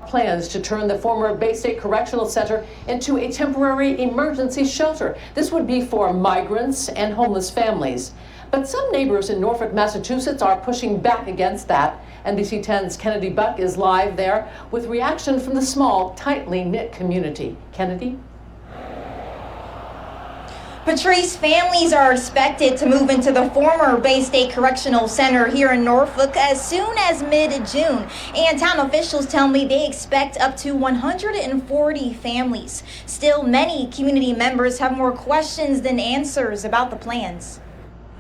plans to turn the former Bay State Correctional Center into a temporary emergency shelter. This would be for migrants and homeless families. But some neighbors in Norfolk, Massachusetts are pushing back against that. NBC 10's Kennedy Buck is live there with reaction from the small, tightly knit community. Kennedy? Patrice, families are expected to move into the former Bay State Correctional Center here in Norfolk as soon as mid-June. And town officials tell me they expect up to 140 families. Still, many community members have more questions than answers about the plans.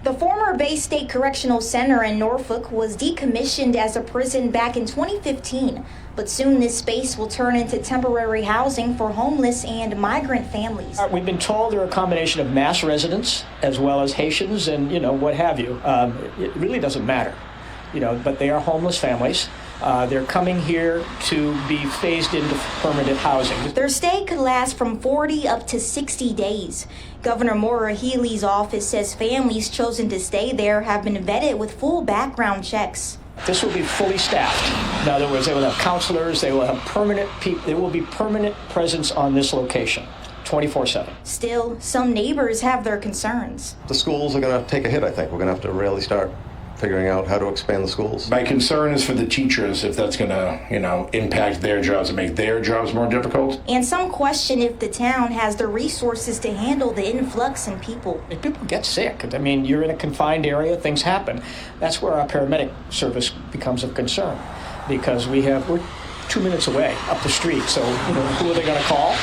The former Bay State Correctional Center in Norfolk was decommissioned as a prison back in 2015, but soon this space will turn into temporary housing for homeless and migrant families. We've been told they're a combination of mass residents as well as Haitians and, what have you. It really doesn't matter, but they are homeless families. They're coming here to be phased into permanent housing. Their stay could last from 40 up to 60 days. Governor Maura Healey's office says families chosen to stay there have been vetted with full background checks. This will be fully staffed. In other words, they will have counselors, they will have permanent people, there will be permanent presence on this location, 24/7. Still, some neighbors have their concerns. The schools are going to take a hit, I think. We're going to have to really start figuring out how to expand the schools. My concern is for the teachers, if that's going to, impact their jobs and make their jobs more difficult. And some question if the town has the resources to handle the influx in people. If people get sick, you're in a confined area, things happen. That's where our paramedic service becomes of concern, because we're 2 minutes away up the street, so who are they going to call?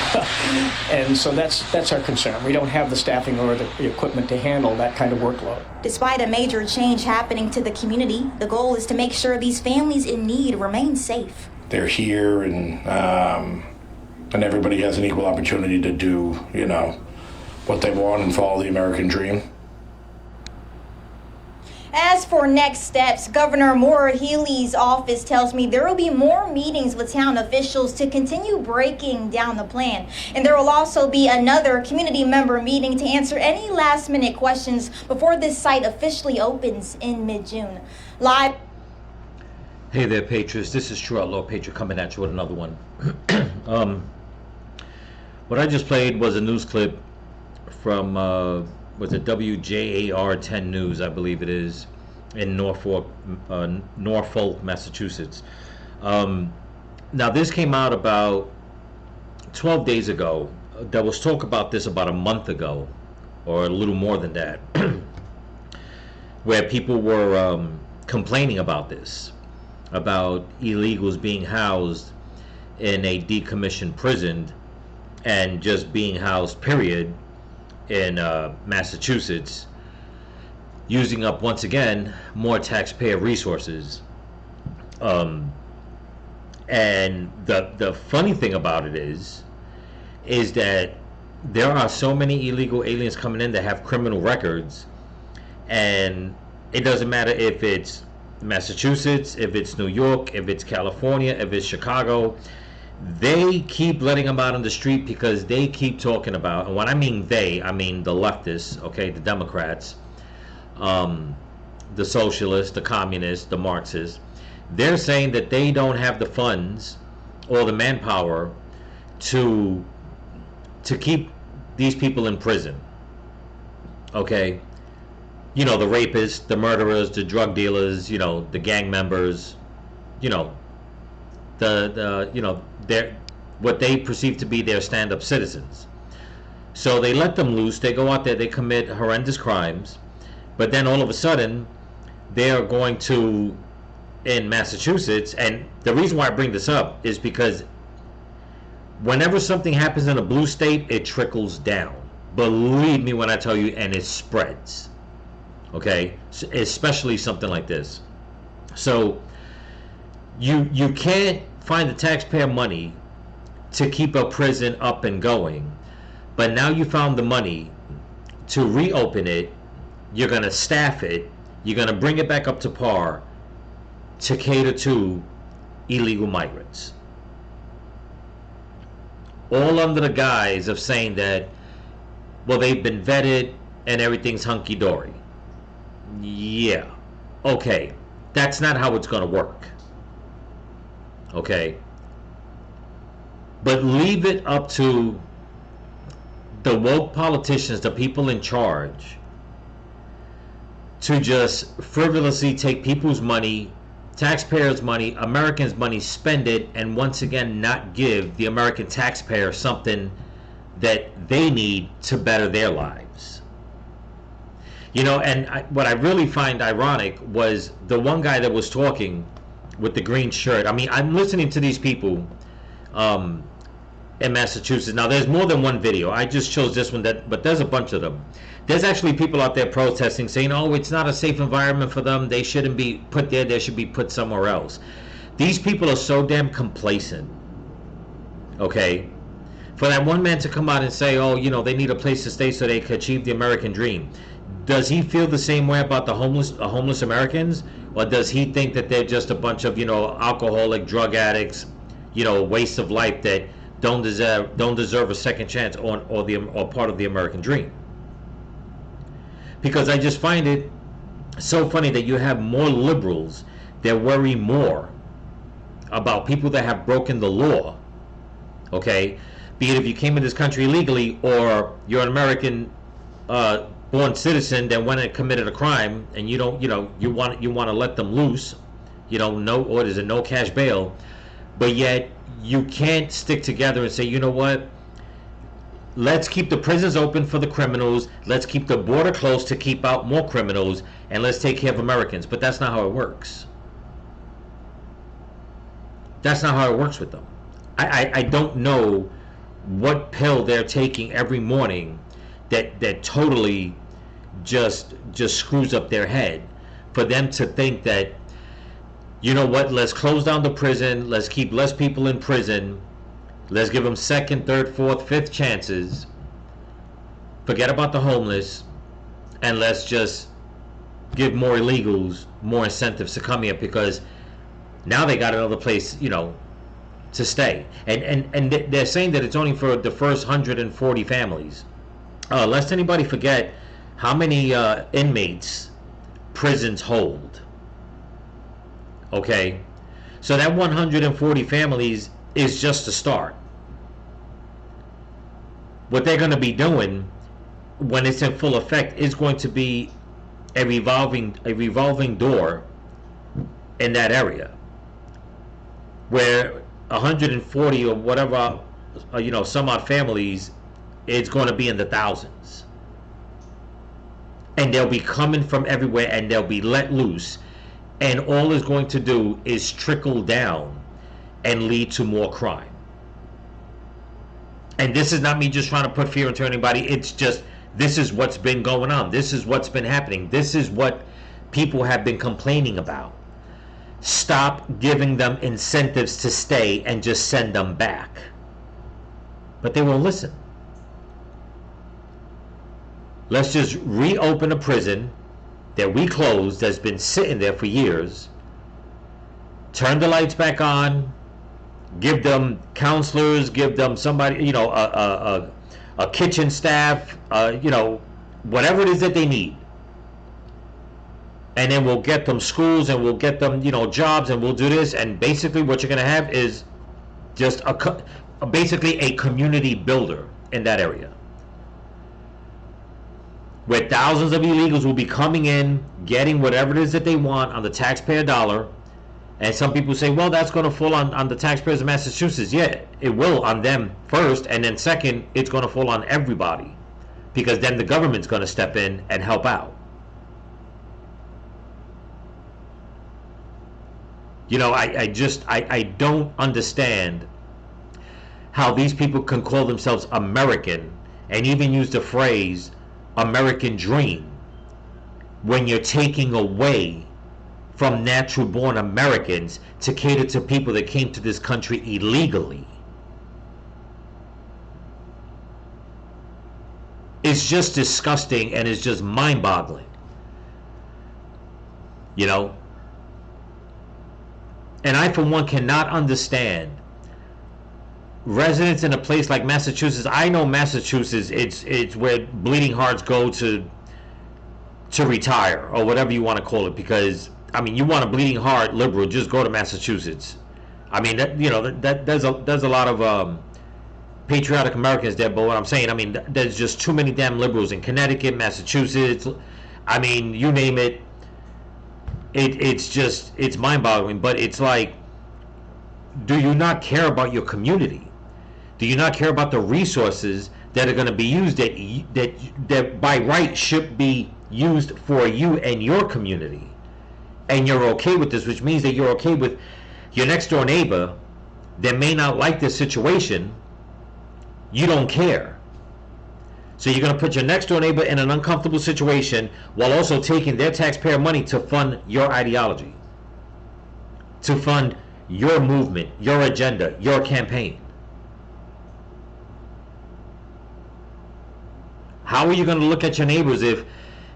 And so that's our concern. We don't have the staffing or the equipment to handle that kind of workload. Despite a major change happening to the community, the goal is to make sure these families in need remain safe. They're here, and everybody has an equal opportunity to do what they want and follow the American dream. As for next steps, Governor Maura Healey's office tells me there will be more meetings with town officials to continue breaking down the plan. And there will also be another community member meeting to answer any last-minute questions before this site officially opens in mid-June. Live. Hey there, Patriots. This is True Outlaw Patriot coming at you with another one. What I just played was a news clip from was it WJAR 10 News, I believe it is, in Norfolk, Massachusetts. Now this came out about 12 days ago. There was talk about this about a month ago, or a little more than that, where people were complaining about this, about illegals being housed in a decommissioned prison and just being housed, period, in Massachusetts, using up once again more taxpayer resources. And the funny thing about it is that there are so many illegal aliens coming in that have criminal records, and it doesn't matter if it's Massachusetts, if it's New York, if it's California, if it's Chicago. They keep letting them out on the street because they keep talking about, and when I mean they, I mean the leftists, okay, the Democrats, the socialists, the communists, the Marxists. They're saying that they don't have the funds or the manpower to keep these people in prison. Okay, the rapists, the murderers, the drug dealers, the gang members, they're what they perceive to be their stand-up citizens. So they let them loose, they go out there, they commit horrendous crimes, but then all of a sudden they are going to, in Massachusetts, and the reason why I bring this up is because whenever something happens in a blue state, it trickles down. Believe me when I tell you, and it spreads. Okay, especially something like this. So you can't find the taxpayer money to keep a prison up and going, but now you found the money to reopen it. You're going to staff it, you're going to bring it back up to par to cater to illegal migrants, all under the guise of saying that, well, they've been vetted and everything's hunky-dory. Yeah, okay, that's not how it's going to work. Okay, But leave it up to the woke politicians, the people in charge, to just frivolously take people's money, taxpayers' money, Americans' money, spend it, and once again not give the American taxpayer something that they need to better their lives. You know, and what I really find ironic was the one guy that was talking with the green shirt. I mean, I'm listening to these people in Massachusetts. Now, there's more than one video. I just chose this one, but there's a bunch of them. There's actually people out there protesting, saying, oh, it's not a safe environment for them. They shouldn't be put there. They should be put somewhere else. These people are so damn complacent, okay? For that one man to come out and say, oh, you know, they need a place to stay so they can achieve the American dream. Does he feel the same way about the homeless Americans? Or does he think that they're just a bunch of, you know, alcoholic, drug addicts, you know, waste of life that don't deserve a second chance or part of the American dream? Because I just find it so funny that you have more liberals that worry more about people that have broken the law, okay? Be it if you came in this country illegally, or you're an American born citizen that went and committed a crime, and you don't, you know, you want to let them loose, you know, no cash bail, but yet you can't stick together and say, you know what? Let's keep the prisons open for the criminals. Let's keep the border closed to keep out more criminals, and let's take care of Americans. But that's not how it works. That's not how it works with them. I don't know what pill they're taking every morning that totally just screws up their head for them to think that, you know what, let's close down the prison, let's keep less people in prison, let's give them second, third, fourth, fifth chances, forget about the homeless, and let's just give more illegals more incentives to come here, because now they got another place, you know, to stay. And they're saying that it's only for the first 140 families. Lest anybody forget how many inmates prisons hold. Okay? So that 140 families is just a start. What they're going to be doing when it's in full effect is going to be a revolving door in that area, where 140 or whatever, you know, some odd families, it's going to be in the thousands, and they'll be coming from everywhere, and they'll be let loose, and all it's going to do is trickle down and lead to more crime. And this is not me just trying to put fear into anybody. It's just, this is what's been going on. This is what's been happening. This is what people have been complaining about. Stop giving them incentives to stay and just send them back. But they won't listen. Let's just reopen a prison that we closed, that's been sitting there for years. Turn the lights back on. Give them counselors. Give them somebody, you know, a kitchen staff. You know, whatever it is that they need. And then we'll get them schools, and we'll get them, you know, jobs, and we'll do this. And basically what you're going to have is just basically a community builder in that area, where thousands of illegals will be coming in, getting whatever it is that they want on the taxpayer dollar. And some people say, well, that's going to fall on the taxpayers of Massachusetts. Yeah, it will, on them first, and then second, it's going to fall on everybody, because then the government's going to step in and help out. You know, I don't understand how these people can call themselves American and even use the phrase American dream when you're taking away from natural born Americans to cater to people that came to this country illegally. It's just disgusting, and it's just mind-boggling. You know? And I, for one, cannot understand residents in a place like Massachusetts. I know Massachusetts, it's where bleeding hearts go to retire, or whatever you want to call it, because, I mean, you want a bleeding heart liberal, just go to Massachusetts. I mean, that, you know, that there's a lot of patriotic Americans there, but what I'm saying, I mean, there's just too many damn liberals in Connecticut, Massachusetts. I mean, you name it. It's mind-boggling. But it's like, do you not care about your community? Do you not care about the resources that are going to be used that by right should be used for you and your community? And you're okay with this, which means that you're okay with your next door neighbor that may not like this situation. You don't care. So you're going to put your next door neighbor in an uncomfortable situation while also taking their taxpayer money to fund your ideology, to fund your movement, your agenda, your campaign. How are you going to look at your neighbors if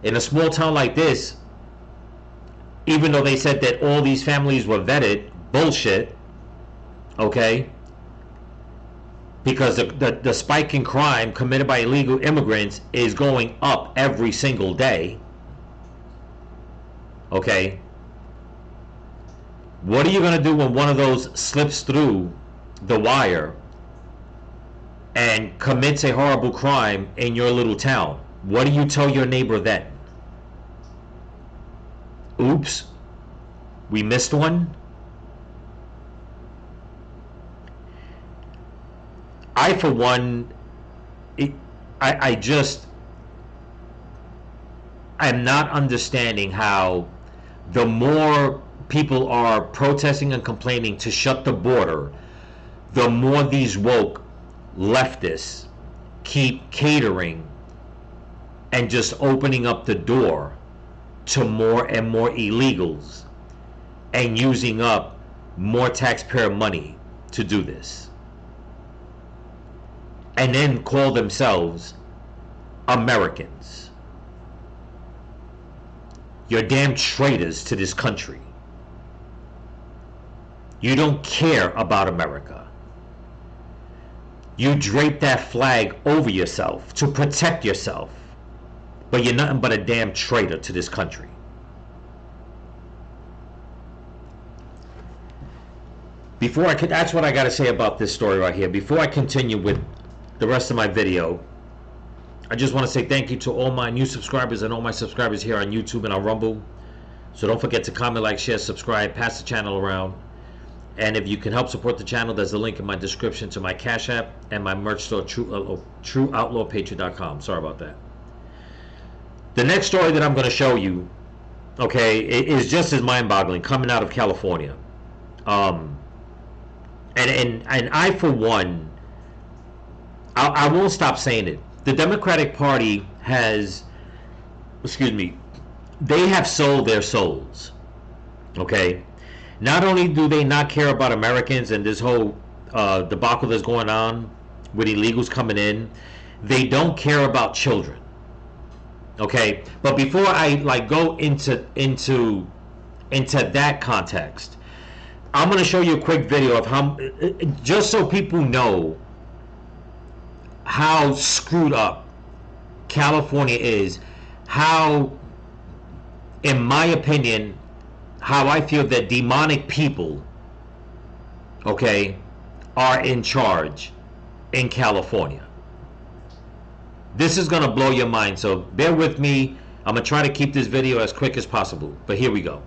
in a small town like this, even though they said that all these families were vetted, bullshit, okay? Because the spike in crime committed by illegal immigrants is going up every single day. Okay? What are you going to do when one of those slips through the wire and commits a horrible crime in your little town? What do you tell your neighbor then? Oops, we missed one? I, for one, I'm not understanding how the more people are protesting and complaining to shut the border, the more these woke leftists keep catering and just opening up the door to more and more illegals and using up more taxpayer money to do this. And then call themselves Americans. You're damn traitors to this country. You don't care about America. You drape that flag over yourself to protect yourself, but you're nothing but a damn traitor to this country. That's what I got to say about this story right here. Before I continue with the rest of my video, I just want to say thank you to all my new subscribers and all my subscribers here on YouTube and on Rumble. So don't forget to comment, like, share, subscribe, pass the channel around. And if you can help support the channel, there's a link in my description to my Cash App and my merch store, TrueOutlawPatriot.com. Sorry about that. The next story that I'm going to show you, okay, is just as mind-boggling, coming out of California. And I, for one, I won't stop saying it. The Democratic Party has, they have sold their souls, okay? Not only do they not care about Americans and this whole debacle that's going on with illegals coming in, they don't care about children, okay? But before I go into that context, I'm going to show you a quick video of how, just so people know how screwed up California is, how, in my opinion, how I feel that demonic people, okay, are in charge in California. This is going to blow your mind, so bear with me. I'm going to try to keep this video as quick as possible, but here we go.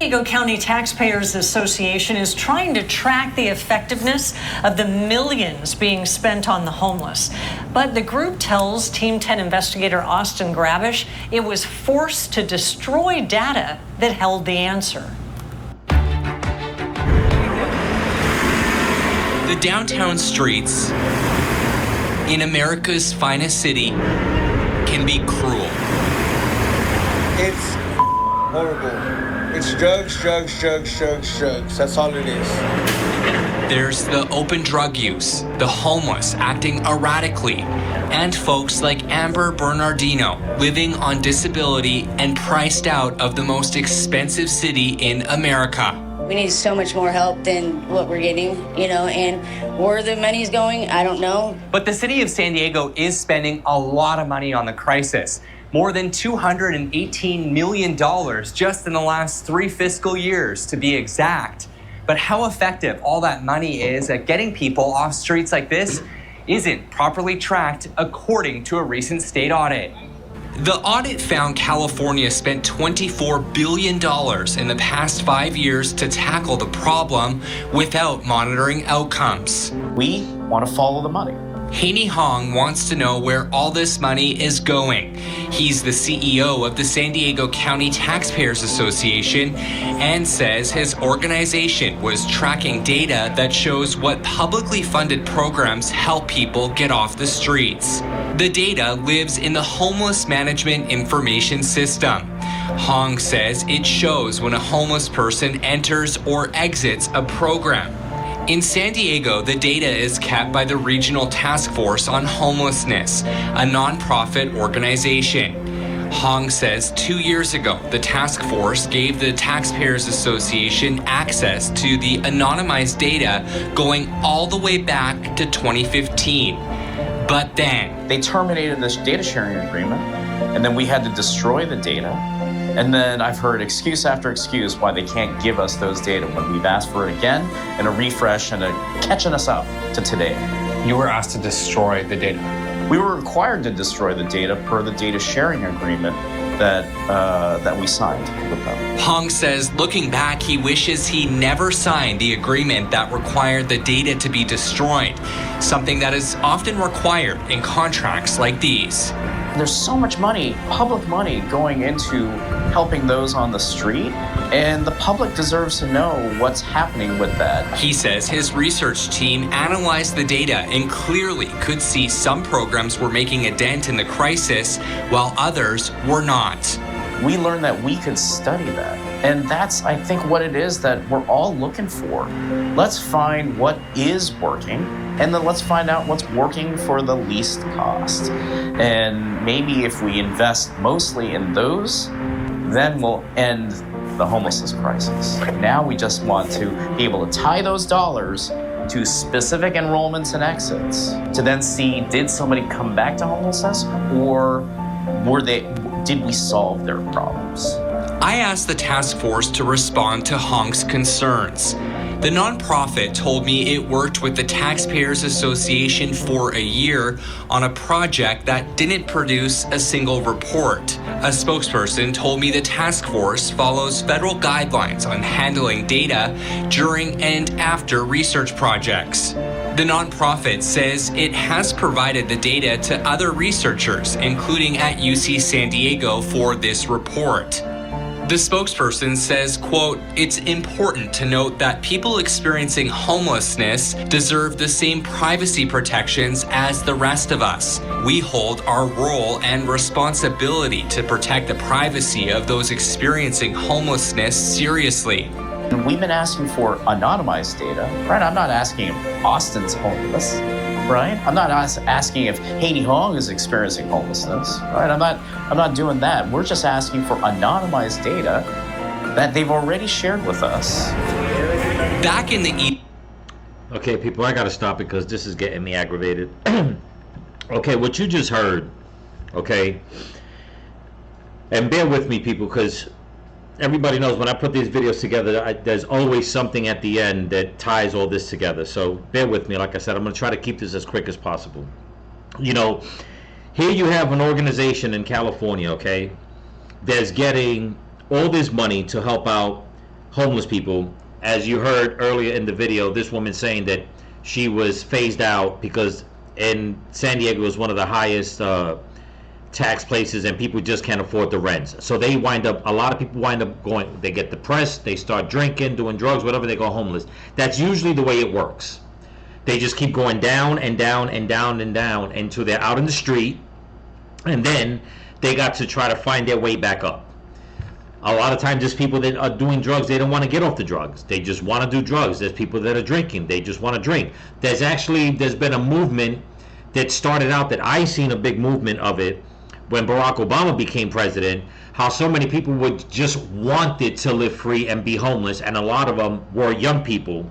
San Diego County Taxpayers Association is trying to track the effectiveness of the millions being spent on the homeless. But the group tells Team 10 investigator Austin Gravish it was forced to destroy data that held the answer. The downtown streets in America's finest city can be cruel. It's horrible. It's drugs. That's all it is. There's the open drug use, the homeless acting erratically, and folks like Amber Bernardino living on disability and priced out of the most expensive city in America. We need so much more help than what we're getting, and where the money's going, I don't know. But the city of San Diego is spending a lot of money on the crisis. More than $218 million just in the last 3 fiscal years, to be exact. But how effective all that money is at getting people off streets like this isn't properly tracked, according to a recent state audit. The audit found California spent $24 billion in the past 5 years to tackle the problem without monitoring outcomes. We want to follow the money. Haney Hong wants to know where all this money is going. He's the CEO of the San Diego County Taxpayers Association and says his organization was tracking data that shows what publicly funded programs help people get off the streets. The data lives in the Homeless Management Information System. Hong says it shows when a homeless person enters or exits a program. In San Diego, the data is kept by the Regional Task Force on Homelessness, a nonprofit organization. Hong says 2 years ago, the task force gave the Taxpayers Association access to the anonymized data going all the way back to 2015. But then they terminated this data sharing agreement, and then we had to destroy the data. And then I've heard excuse after excuse why they can't give us those data when we've asked for it again, and a refresh and a catching us up to today. You were asked to destroy the data. We were required to destroy the data per the data sharing agreement that we signed with them. Hong says looking back, he wishes he never signed the agreement that required the data to be destroyed, something that is often required in contracts like these. There's so much money, public money, going into helping those on the street, and the public deserves to know what's happening with that. He says his research team analyzed the data and clearly could see some programs were making a dent in the crisis while others were not. We learned that we could study that. And that's, I think, what it is that we're all looking for. Let's find what is working, and then let's find out what's working for the least cost. And maybe if we invest mostly in those, then we'll end the homelessness crisis. Now we just want to be able to tie those dollars to specific enrollments and exits to then see, did somebody come back to homelessness, or did we solve their problems? I asked the task force to respond to Hong's concerns. The nonprofit told me it worked with the Taxpayers Association for a year on a project that didn't produce a single report. A spokesperson told me the task force follows federal guidelines on handling data during and after research projects. The nonprofit says it has provided the data to other researchers, including at UC San Diego, for this report. The spokesperson says, quote, "It's important to note that people experiencing homelessness deserve the same privacy protections as the rest of us. We hold our role and responsibility to protect the privacy of those experiencing homelessness seriously." And we've been asking for anonymized data, right? I'm not asking if Austin's homeless, right? I'm not asking if Haney Hong is experiencing homelessness, right? I'm not doing that. We're just asking for anonymized data that they've already shared with us. Back in the Okay, people, I gotta stop because this is getting me aggravated. Okay, what you just heard, okay, and bear with me, people, because everybody knows when I put these videos together, there's always something at the end that ties all this together. So bear with me. Like I said, I'm going to try to keep this as quick as possible. You know, here you have an organization in California, okay, that's getting all this money to help out homeless people. As you heard earlier in the video, this woman saying that she was phased out because in San Diego is one of the highest tax places and people just can't afford the rents. So a lot of people wind up going, they get depressed, they start drinking, doing drugs, whatever, they go homeless. That's usually the way it works. They just keep going down and down and down and down until they're out in the street, and then they got to try to find their way back up. A lot of times there's people that are doing drugs, they don't want to get off the drugs. They just want to do drugs. There's people that are drinking, they just want to drink. There's been a movement that started out that I seen a big movement of it when Barack Obama became president, how so many people would just wanted to live free and be homeless, and a lot of them were young people,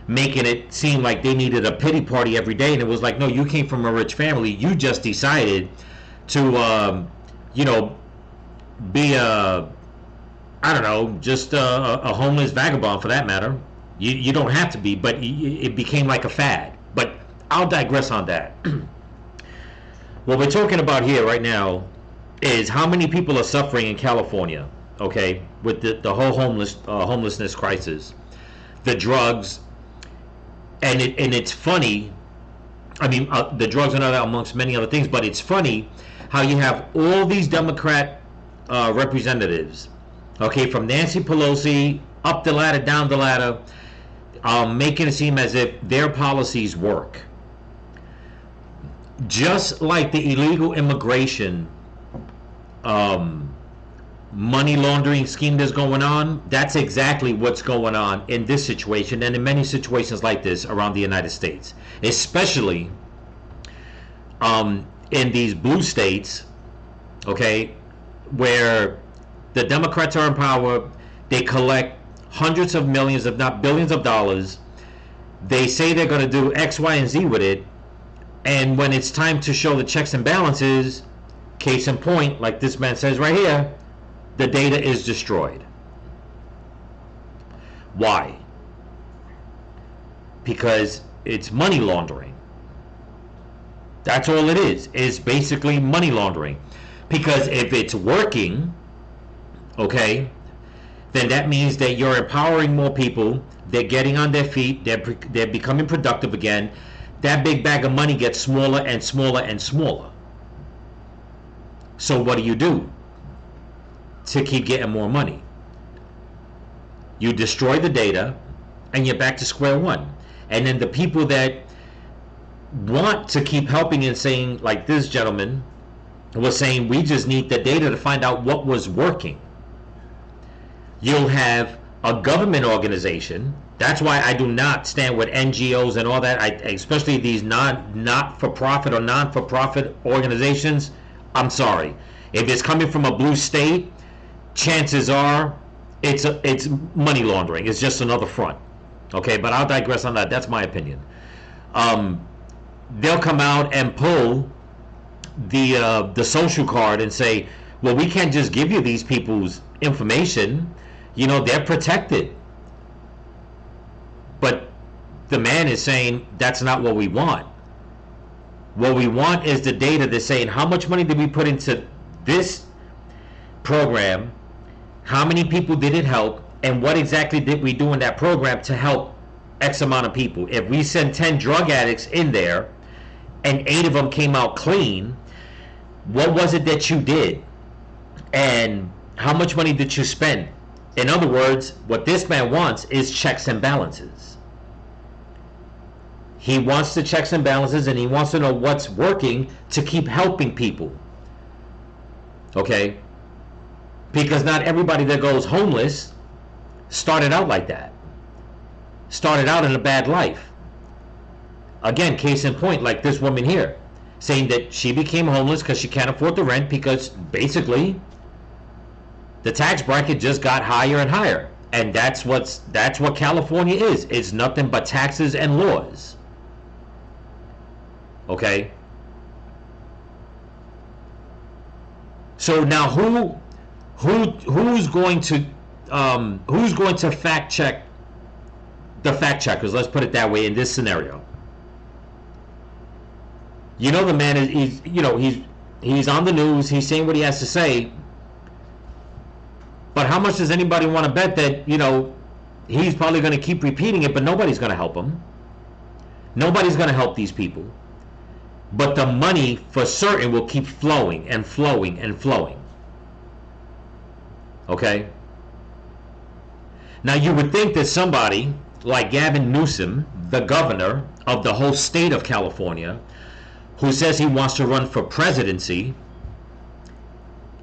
making it seem like they needed a pity party every day. And it was like, no, you came from a rich family, you just decided to be a homeless vagabond, for that matter. You don't have to be, but it became like a fad. But I'll digress on that. What we're talking about here right now is how many people are suffering in California, okay, with the whole homelessness crisis, the drugs, and it's funny. I mean, the drugs and all that amongst many other things, but it's funny how you have all these Democrat representatives, okay, from Nancy Pelosi up the ladder, down the ladder, making it seem as if their policies work. Just like the illegal immigration money laundering scheme that's going on, that's exactly what's going on in this situation and in many situations like this around the United States, especially in these blue states, okay, where the Democrats are in power. They collect hundreds of millions, if not billions of dollars. They say they're going to do X, Y, and Z with it, and when it's time to show the checks and balances, case in point, like this man says right here, the data is destroyed. Why? Because it's money laundering. That's all it is. It's basically money laundering. Because if it's working, okay, then that means that you're empowering more people. They're getting on their feet. They're becoming productive again. That big bag of money gets smaller and smaller and smaller. So what do? To keep getting more money? You destroy the data and you're back to square one. And then the people that want to keep helping and saying, like this gentleman was saying, we just need the data to find out what was working. You'll have a government organization. That's why I do not stand with NGOs and all that, especially these not-for-profit or non-for-profit organizations. I'm sorry. If it's coming from a blue state, chances are it's money laundering. It's just another front. Okay, but I'll digress on that. That's my opinion. They'll come out and pull the social card and say, well, we can't just give you these people's information. You know, they're protected. But the man is saying that's not what we want. What we want is the data that's saying how much money did we put into this program, how many people did it help, and what exactly did we do in that program to help X amount of people. If we send 10 drug addicts in there and 8 of them came out clean, what was it that you did? And how much money did you spend? In other words, what this man wants is checks and balances. He wants the checks and balances, and he wants to know what's working to keep helping people. Okay? Because not everybody that goes homeless started out like that. Started out in a bad life. Again, case in point, like this woman here, saying that she became homeless because she can't afford the rent because basically the tax bracket just got higher and higher. And that's what California is. It's nothing but taxes and laws. Okay? So now who's going to fact check the fact checkers? Let's put it that way in this scenario. You know, the man is he's on the news, he's saying what he has to say. But how much does anybody want to bet that, he's probably going to keep repeating it, but nobody's going to help him. Nobody's going to help these people. But the money for certain will keep flowing and flowing and flowing. Okay? Now you would think that somebody like Gavin Newsom, the governor of the whole state of California, who says he wants to run for presidency,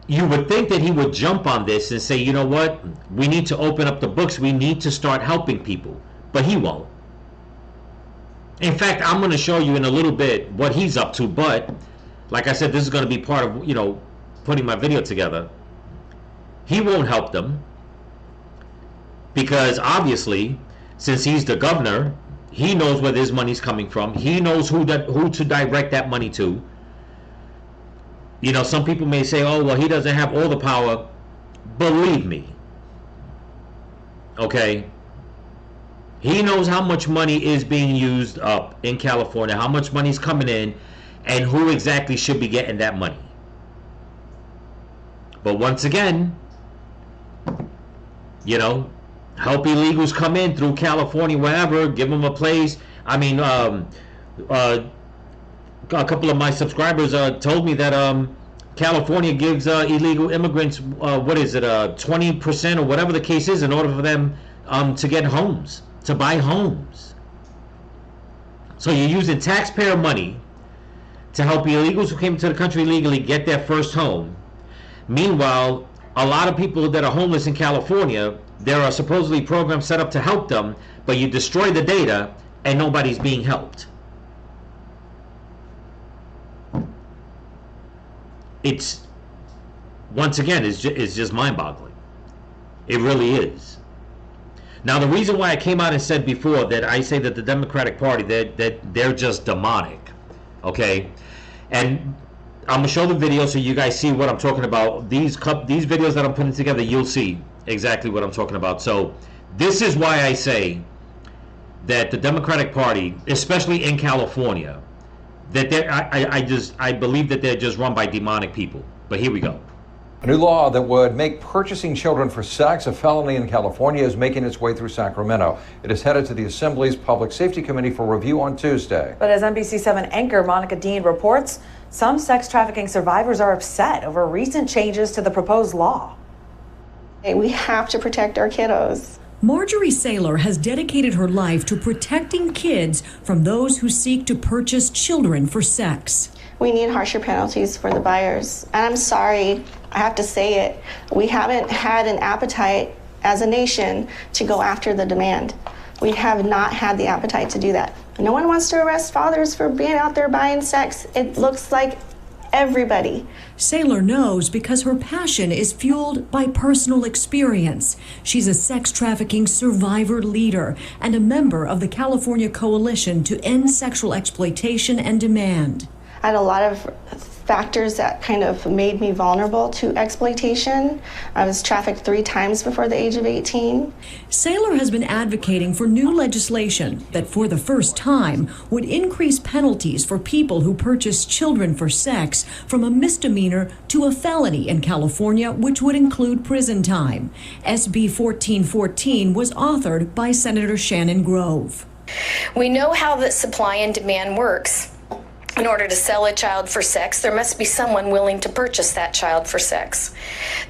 you would think that he would jump on this and say, you know what, we need to open up the books, we need to start helping people. But he won't. In fact, I'm going to show you in a little bit what he's up to, but like I said, this is going to be part of, putting my video together. He won't help them because obviously, since he's the governor, he knows where his money's coming from. He knows who to direct that money to. Some people may say, oh, well, he doesn't have all the power. Believe me. Okay? He knows how much money is being used up in California, how much money is coming in, and who exactly should be getting that money. But once again, you know, help illegals come in through California, wherever, give them a place. I mean, a couple of my subscribers told me that California gives illegal immigrants, 20% or whatever the case is, in order for them to get homes, to buy homes. So you're using taxpayer money to help illegals who came to the country illegally get their first home. Meanwhile, a lot of people that are homeless in California, there are supposedly programs set up to help them, but you destroy the data and nobody's being helped. It's, once again, it's just mind-boggling. It really is. Now, the reason why I came out and said before that I say that the Democratic Party, they're just demonic, okay? And I'm gonna show the video so you guys see what I'm talking about. These videos that I'm putting together, you'll see exactly what I'm talking about. So this is why I say that the Democratic Party, especially in California, that I believe that they're just run by demonic people. But here we go. A new law that would make purchasing children for sex a felony in California is making its way through Sacramento. It is headed to the Assembly's Public Safety Committee for review on Tuesday. But as NBC7 anchor Monica Dean reports, some sex trafficking survivors are upset over recent changes to the proposed law. We have to protect our kiddos. Marjorie Saylor has dedicated her life to protecting kids from those who seek to purchase children for sex. We need harsher penalties for the buyers. And I'm sorry, I have to say it, we haven't had an appetite as a nation to go after the demand. We have not had the appetite to do that. No one wants to arrest fathers for being out there buying sex. It looks like everybody. Saylor knows because her passion is fueled by personal experience. She's a sex trafficking survivor leader and a member of the California Coalition to End Sexual Exploitation and Demand. I had a lot of factors that kind of made me vulnerable to exploitation. I was trafficked 3 times before the age of 18. Saylor has been advocating for new legislation that for the first time would increase penalties for people who purchase children for sex from a misdemeanor to a felony in California, which would include prison time. SB 1414 was authored by Senator Shannon Grove. We know how the supply and demand works. In order to sell a child for sex, there must be someone willing to purchase that child for sex.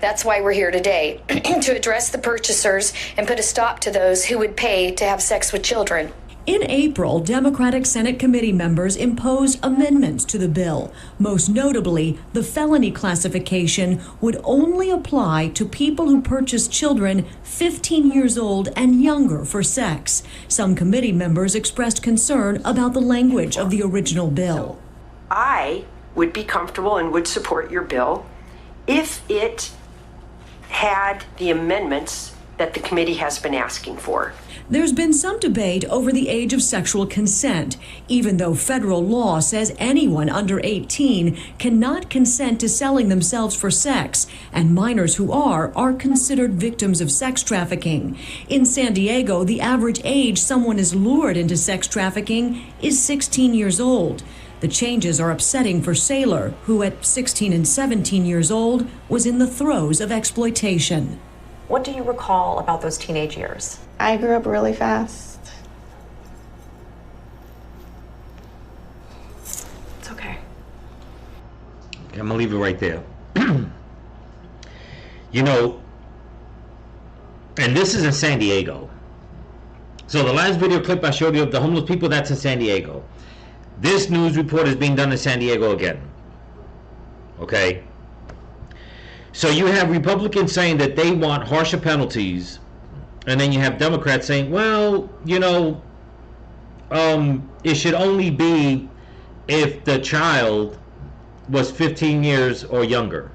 That's why we're here today, to address the purchasers and put a stop to those who would pay to have sex with children. In April, Democratic Senate committee members imposed amendments to the bill. Most notably, the felony classification would only apply to people who purchase children 15 years old and younger for sex. Some committee members expressed concern about the language of the original bill. I would be comfortable and would support your bill if it had the amendments that the committee has been asking for. There's been some debate over the age of sexual consent, even though federal law says anyone under 18 cannot consent to selling themselves for sex, and minors who are considered victims of sex trafficking. In San Diego, the average age someone is lured into sex trafficking is 16 years old. The changes are upsetting for Saylor, who at 16 and 17 years old was in the throes of exploitation. What do you recall about those teenage years? I grew up really fast. It's okay. I'm gonna leave it right there. You know, and this is in San Diego. So the last video clip I showed you of the homeless people, that's in San Diego. This news report is being done in San Diego again. Okay? So you have Republicans saying that they want harsher penalties, and then you have Democrats saying, well, you know, it should only be if the child was 15 years or younger.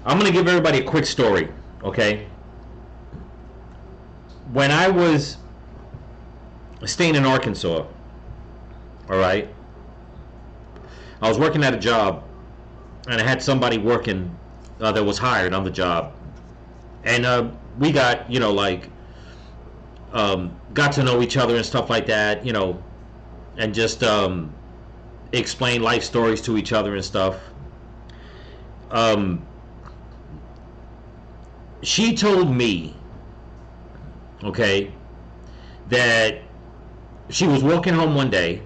I'm going to give everybody a quick story, okay? When I was staying in Arkansas, all right, I was working at a job, and I had somebody working that was hired on the job. And we got, you know, like got to know each other and stuff like that, you know, and just explain life stories to each other and stuff. She told me, okay, that she was walking home one day.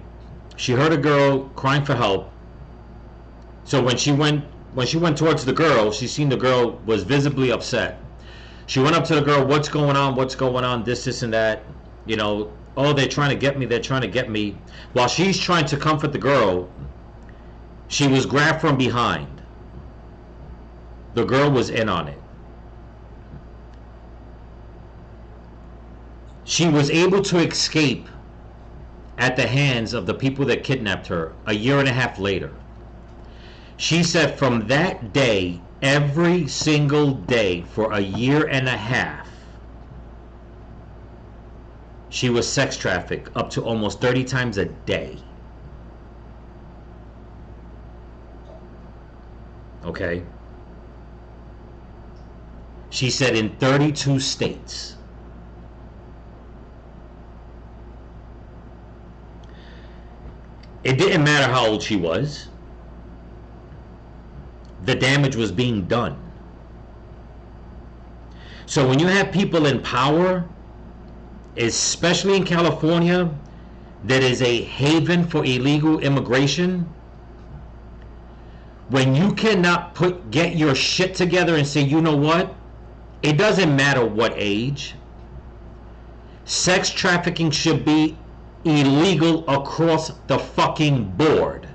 She heard a girl crying for help. So when she went towards the girl, she seen the girl was visibly upset. She went up to the girl, what's going on, this and that, you know, oh, they're trying to get me. While she's trying to comfort the girl, she was grabbed from behind. The girl was in on it. She was able to escape at the hands of the people that kidnapped her a year and a half later. She said from that day, every single day for a year and a half, she was sex trafficked up to almost 30 times a day. Okay? She said in 32 states. It didn't matter how old she was. The damage was being done. So when you have people in power, especially in California, that is a haven for illegal immigration, when you cannot get your shit together and say, you know what? It doesn't matter what age. Sex trafficking should be illegal across the fucking board.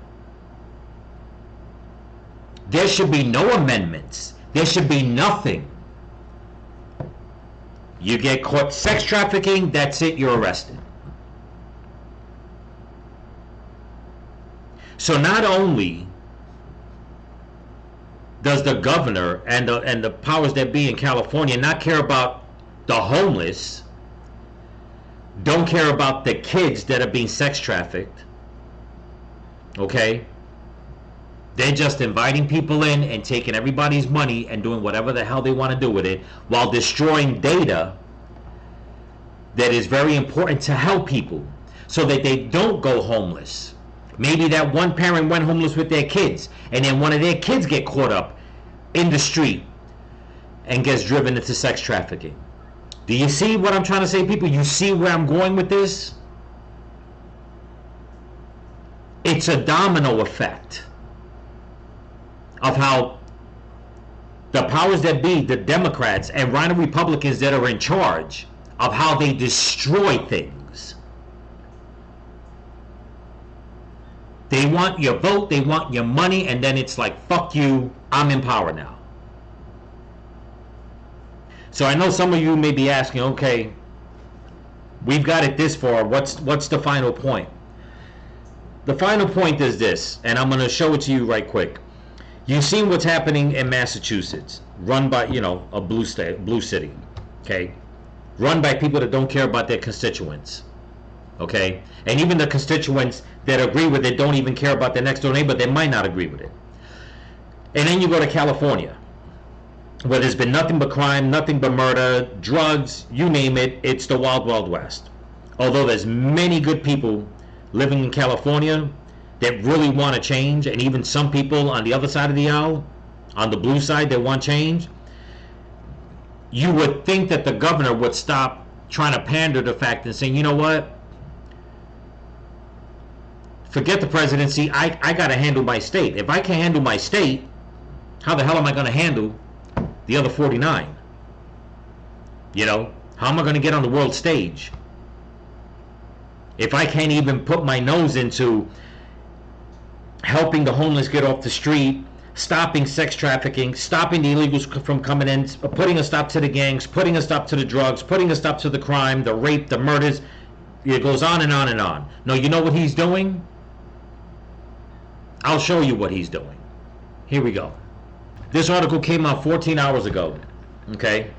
There should be no amendments. There should be nothing. You get caught sex trafficking, that's it, you're arrested. So not only does the governor and the powers that be in California not care about the homeless, don't care about the kids that are being sex trafficked, okay? They're just inviting people in and taking everybody's money and doing whatever the hell they want to do with it while destroying data that is very important to help people so that they don't go homeless. Maybe that one parent went homeless with their kids and then one of their kids get caught up in the street and gets driven into sex trafficking. Do you see what I'm trying to say, people? You see where I'm going with this? It's a domino effect of how the powers that be, the Democrats and rhino Republicans that are in charge, of how they destroy things. They want your vote, they want your money, and then it's like, fuck you, I'm in power now. So I know some of you may be asking, okay, we've got it this far, what's the final point? The final point is this, and I'm going to show it to you right quick. You've seen what's happening in Massachusetts, run by, you know, a blue city, okay? Run by people that don't care about their constituents, okay? And even the constituents that agree with it don't even care about their next door neighbor, they might not agree with it. And then you go to California, where there's been nothing but crime, nothing but murder, drugs, you name it, it's the wild, wild west. Although there's many good people living in California that really want to change, and even some people on the other side of the aisle, on the blue side, that want change, you would think that the governor would stop trying to pander the fact and saying, you know what, forget the presidency, I got to handle my state. If I can't handle my state, how the hell am I going to handle the other 49? You know, how am I going to get on the world stage if I can't even put my nose into helping the homeless get off the street, stopping sex trafficking, stopping the illegals from coming in, putting a stop to the gangs, putting a stop to the drugs, putting a stop to the crime, the rape, the murders? It goes on and on and on. No, you know what he's doing? I'll show you what he's doing. Here we go. This article came out 14 hours ago, okay?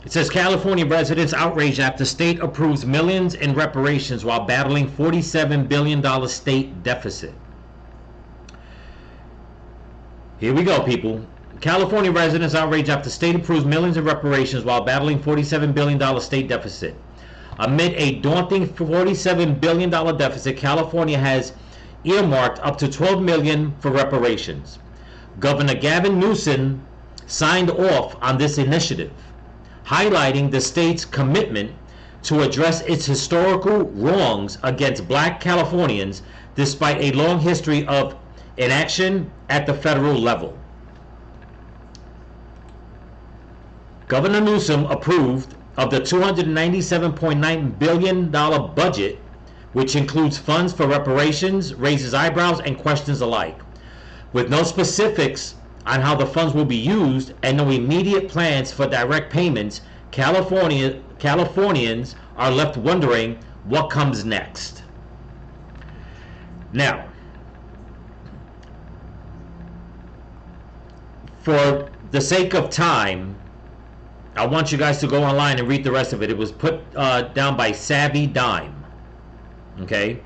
It says California residents outraged after state approves millions in reparations while battling $47 billion state deficit. Here we go, people. California residents outraged after state approves millions in reparations while battling $47 billion state deficit. Amid a daunting $47 billion deficit, California has earmarked up to $12 million for reparations. Governor Gavin Newsom signed off on this initiative, highlighting the state's commitment to address its historical wrongs against black Californians despite a long history of inaction at the federal level. Governor Newsom approved of the $297.9 billion budget, which includes funds for reparations, raises eyebrows and questions alike. With no specifics on how the funds will be used and no immediate plans for direct payments, Californians are left wondering what comes next. Now, for the sake of time, I want you guys to go online and read the rest of it. It was put down by Savvy Dime. Okay?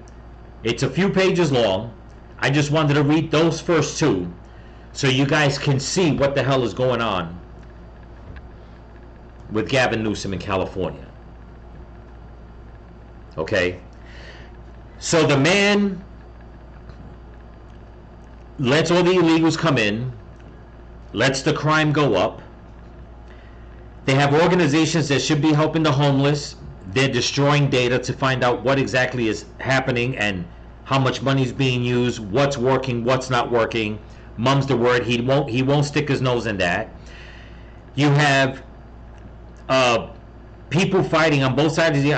It's a few pages long. I just wanted to read those first two so you guys can see what the hell is going on with Gavin Newsom in California. Okay? So the man lets all the illegals come in, lets the crime go up. They have organizations that should be helping the homeless. They're destroying data to find out what exactly is happening and how much money is being used, what's working, what's not working. Mum's the word. He won't stick his nose in that. You have people fighting on both sides of the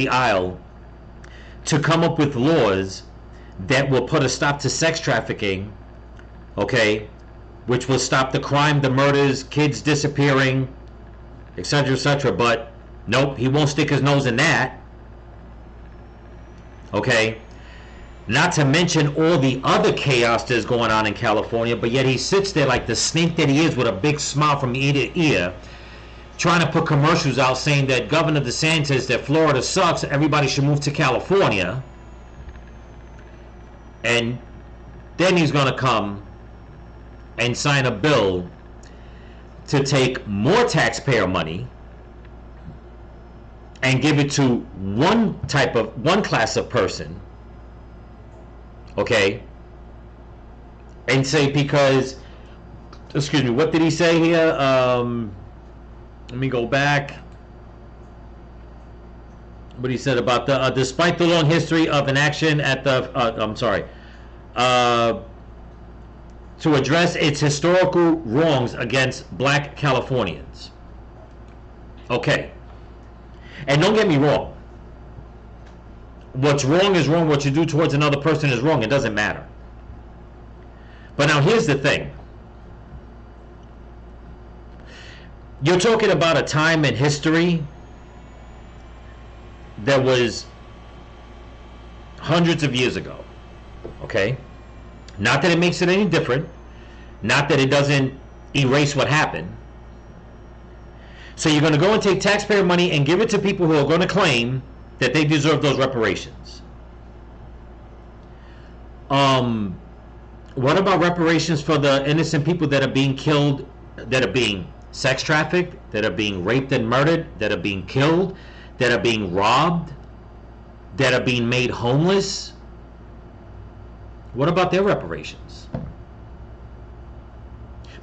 aisle, to come up with laws that will put a stop to sex trafficking, okay, which will stop the crime, the murders, kids disappearing, etc., etc. But nope, he won't stick his nose in that. Okay? Not to mention all the other chaos that's going on in California, but yet he sits there like the snake that he is with a big smile from ear to ear, trying to put commercials out saying that Governor DeSantis, that Florida sucks, everybody should move to California. And then he's going to come and sign a bill to take more taxpayer money and give it to one class of person, okay, and say because, excuse me, what did he say here? Let me go back. What he said about the despite the long history of inaction at the to address its historical wrongs against black Californians. Okay. And don't get me wrong. What's wrong is wrong. What you do towards another person is wrong. It doesn't matter. But now here's the thing. You're talking about a time in history that was hundreds of years ago. Okay? Not that it makes it any different. Not that it doesn't erase what happened. So you're going to go and take taxpayer money and give it to people who are going to claim that they deserve those reparations. What about reparations for the innocent people that are being killed, that are being sex trafficked, that are being raped and murdered, that are being killed, that are being robbed, that are being made homeless? What about their reparations?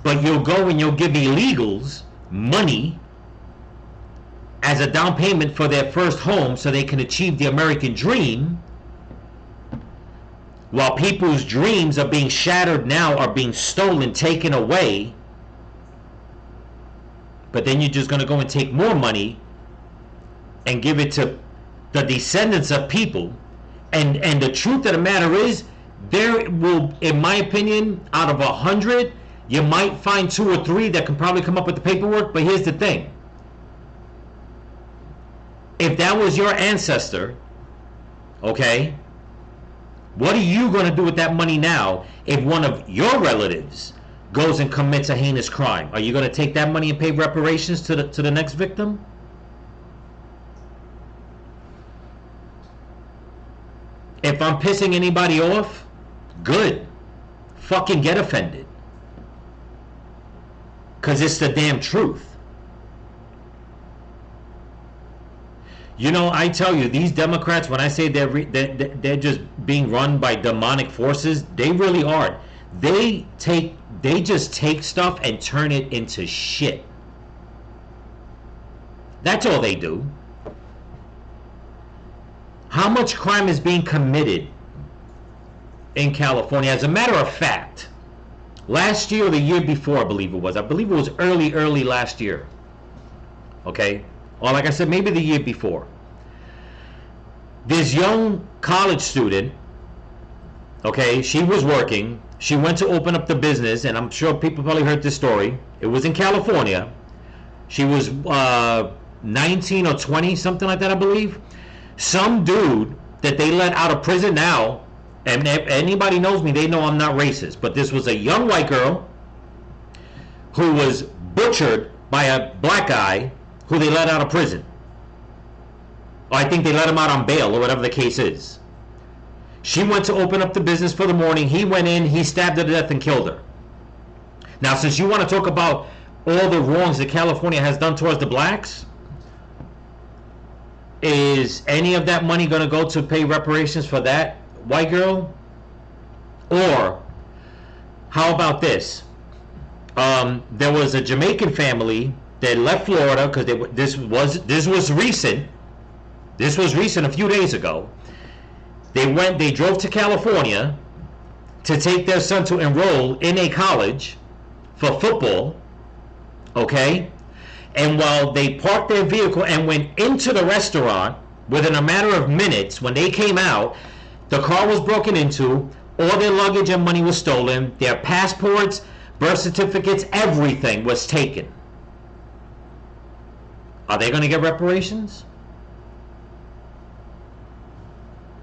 But you'll go and you'll give illegals money as a down payment for their first home so they can achieve the American dream, while people's dreams are being shattered now, are being stolen, taken away. But then you're just going to go and take more money and give it to the descendants of people. And the truth of the matter is, there will, in my opinion, out of 100, you might find 2 or 3 that can probably come up with the paperwork. But here's the thing. If that was your ancestor, okay, what are you going to do with that money now if one of your relatives goes and commits a heinous crime? Are you going to take that money and pay reparations to the next victim? If I'm pissing anybody off, good. Fucking get offended. because it's the damn truth. You know, I tell you, these Democrats, when I say they're just being run by demonic forces, they really are. They just take stuff and turn it into shit. That's all they do. How much crime is being committed in California? As a matter of fact, last year or the year before, I believe it was early last year. Okay? Or like I said, maybe the year before. This young college student, okay, she was working. She went to open up the business, and I'm sure people probably heard this story. It was in California. She was 19 or 20, something like that, I believe. Some dude that they let out of prison now, and if anybody knows me, they know I'm not racist, but this was a young white girl who was butchered by a black guy who they let out of prison. Or I think they let him out on bail, or whatever the case is. She went to open up the business for the morning. He went in, he stabbed her to death and killed her. Now, since you want to talk about all the wrongs that California has done towards the blacks, is any of that money going to go to pay reparations for that white girl? Or how about this? There was a Jamaican family that left Florida because this was recent. This was recent, a few days ago. They drove to California to take their son to enroll in a college for football. Okay? And while they parked their vehicle and went into the restaurant, within a matter of minutes, when they came out, the car was broken into, all their luggage and money was stolen, their passports, birth certificates, everything was taken. Are they going to get reparations?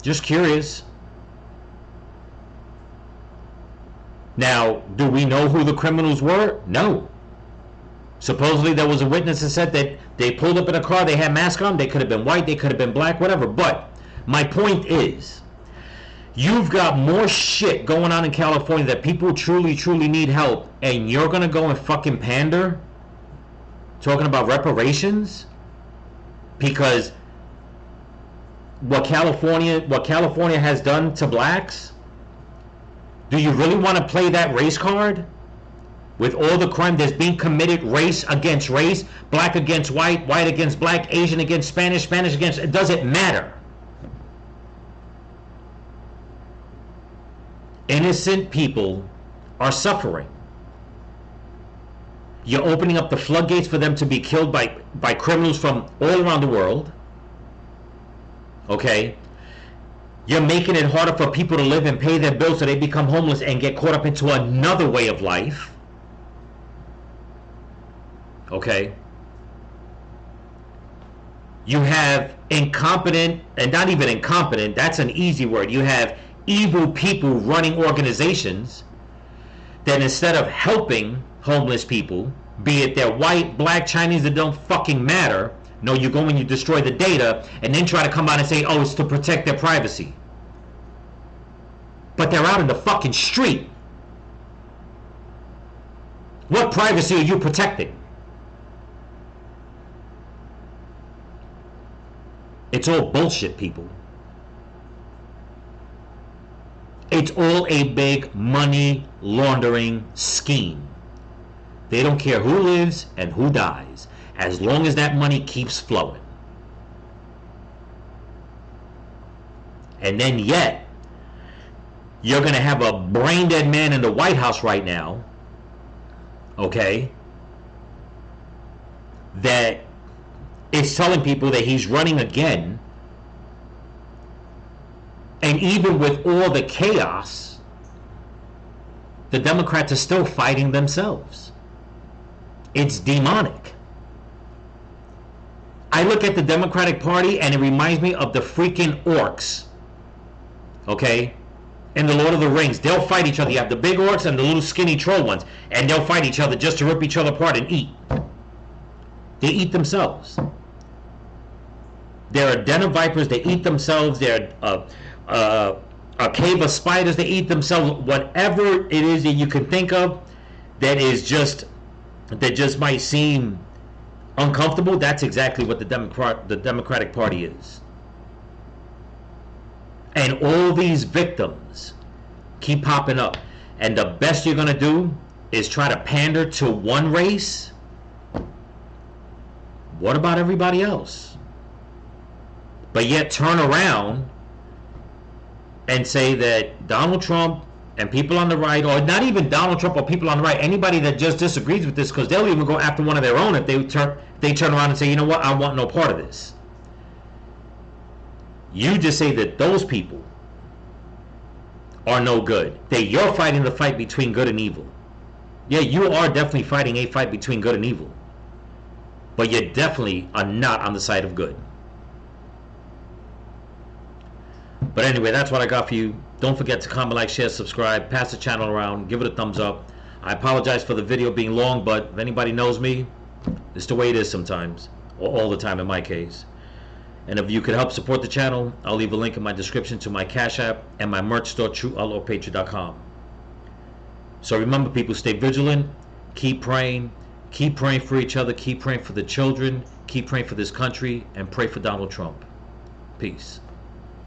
Just curious. Now, do we know who the criminals were? No. Supposedly there was a witness that said that they pulled up in a car, they had masks on, they could have been white, they could have been black, whatever. But my point is, you've got more shit going on in California that people truly, truly need help, and you're gonna go and fucking pander? Talking about reparations? Because what California has done to blacks? Do you really want to play that race card? With all the crime that's being committed, race against race, black against white, white against black, Asian against Spanish, Spanish against... It doesn't matter. Innocent people are suffering. You're opening up the floodgates for them to be killed by criminals from all around the world. Okay? You're making it harder for people to live and pay their bills so they become homeless and get caught up into another way of life. Okay? You have incompetent, and not even incompetent, that's an easy word. You have evil people running organizations that instead of helping homeless people, be it they're white, black, Chinese, it don't fucking matter. No, you go and you destroy the data and then try to come out and say, oh, it's to protect their privacy. But they're out in the fucking street. What privacy are you protecting? It's all bullshit, people. It's all a big money laundering scheme. They don't care who lives and who dies, as long as that money keeps flowing. And then yet, you're going to have a brain-dead man in the White House right now, okay, that is telling people that he's running again. And even with all the chaos, the Democrats are still fighting themselves. It's demonic. I look at the Democratic Party and it reminds me of the freaking orcs. Okay? In the Lord of the Rings. They'll fight each other. You have the big orcs and the little skinny troll ones. And they'll fight each other just to rip each other apart and eat. They eat themselves. They're a den of vipers. They eat themselves. They're a cave of spiders. They eat themselves. Whatever it is that you can think of that is just that just might seem uncomfortable, that's exactly what the Democratic Party is. And all these victims keep popping up. And the best you're going to do is try to pander to one race. What about everybody else? But yet turn around and say that Donald Trump and people on the right, or not even Donald Trump or people on the right, anybody that just disagrees with this, because they'll even go after one of their own if they turn around and say, you know what, I want no part of this. You just say that those people are no good. That you're fighting the fight between good and evil. Yeah, you are definitely fighting a fight between good and evil. But you definitely are not on the side of good. But anyway, that's what I got for you. Don't forget to comment, like, share, subscribe, pass the channel around, give it a thumbs up. I apologize for the video being long, but if anybody knows me, it's the way it is sometimes, or all the time in my case. And if you could help support the channel, I'll leave a link in my description to my Cash App and my merch store, TrueOutlaw.Patriot.com. So remember, people, stay vigilant, keep praying for each other, keep praying for the children, keep praying for this country, and pray for Donald Trump. Peace.